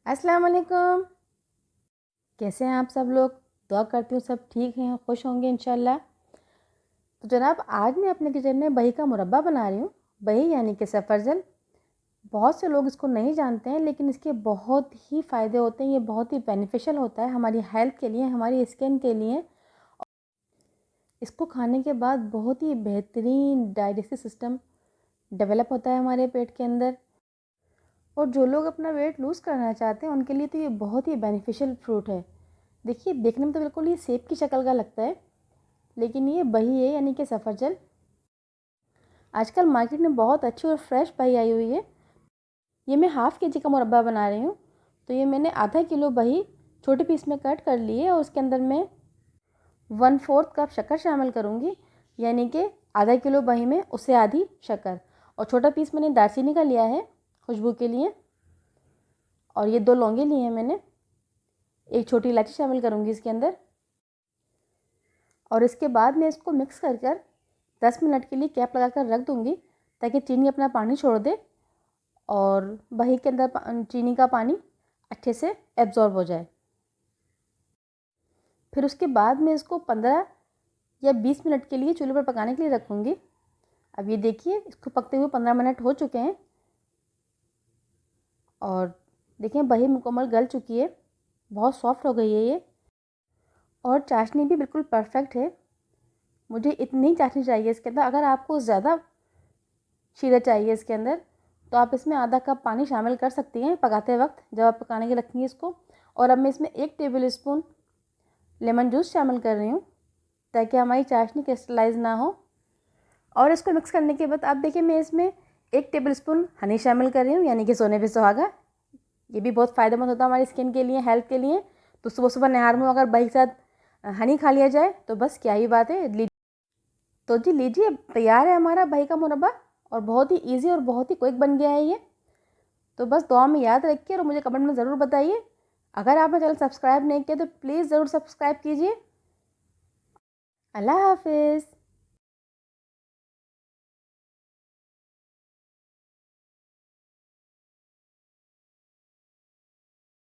अस्सलाम वालेकुम। कैसे हैं आप सब लोग? दुआ करती हूँ सब ठीक हैं, खुश होंगे इंशाल्लाह। तो जनाब, आज मैं अपने किचन में बही का मुरब्बा बना रही हूँ। बही यानी कि सफ़रजल। बहुत से लोग इसको नहीं जानते हैं, लेकिन इसके बहुत ही फ़ायदे होते हैं। ये बहुत ही बेनिफिशियल होता है हमारी हेल्थ के लिए, हमारी स्किन के लिए। इसको खाने के बाद बहुत ही बेहतरीन डाइजेस्टिव सिस्टम डेवलप होता है हमारे पेट के अंदर। और जो लोग अपना वेट लूज़ करना चाहते हैं उनके लिए तो ये बहुत ही बेनिफिशियल फ्रूट है। देखिए, देखने में तो बिल्कुल ये सेब की शक्ल का लगता है, लेकिन ये बही है यानी कि सफ़रजल। आजकल मार्केट में बहुत अच्छी और फ्रेश बही आई हुई है। ये मैं हाफ़ के जी का मुरब्बा बना रही हूँ। तो ये मैंने आधा किलो बही छोटे पीस में कट कर ली है और उसके अंदर मैं 1/4 कप शक्कर शामिल करूँगी, यानी कि आधा किलो बही में उससे आधी शक्कर। और छोटा पीस मैंने दालचीनी का लिया है खुशबू के लिए। और ये 2 लौंगे लिए हैं मैंने। एक छोटी इलायची शामिल करूँगी इसके अंदर। और इसके बाद मैं इसको मिक्स कर 10 मिनट के लिए कैप लगा कर रख दूँगी, ताकि चीनी अपना पानी छोड़ दे और बही के अंदर चीनी का पानी अच्छे से एब्ज़ॉर्ब हो जाए। फिर उसके बाद मैं इसको 15 या 20 मिनट के लिए चूल्हे पर पकाने के लिए रखूँगी। अब ये देखिए, इसको पकते हुए 15 मिनट हो चुके हैं और देखिए बही मुकम्मल गल चुकी है, बहुत सॉफ्ट हो गई है ये। और चाशनी भी बिल्कुल परफेक्ट है। मुझे इतनी चाशनी चाहिए इसके अंदर। अगर आपको ज़्यादा शीरा चाहिए इसके अंदर, तो आप इसमें आधा कप पानी शामिल कर सकती हैं पकाते वक्त, जब आप पकाने के रखेंगे इसको। और अब मैं इसमें 1 टेबल स्पून लेमन जूस शामिल कर रही हूँ, ताकि हमारी चाशनी क्रिस्टलाइज ना हो। और इसको मिक्स करने के बाद आप देखिए, मैं इसमें 1 टेबल स्पून हनी शामिल कर रही हूँ, यानी कि सोने पे सुहागा। ये भी बहुत फ़ायदेमंद होता है हमारी स्किन के लिए, हेल्थ के लिए। तो सुबह सुबह नहार में अगर बही के साथ हनी खा लिया जाए तो बस क्या ही बात है। तो जी लीजिए, तैयार है हमारा बही का मुरब्बा। और बहुत ही ईजी और बहुत ही क्विक बन गया है ये। तो बस दुआ में याद रखिए और मुझे कमेंट में ज़रूर बताइए। अगर आपने चैनल सब्सक्राइब नहीं किया तो प्लीज़ ज़रूर सब्सक्राइब कीजिए। अल्लाह हाफिज़।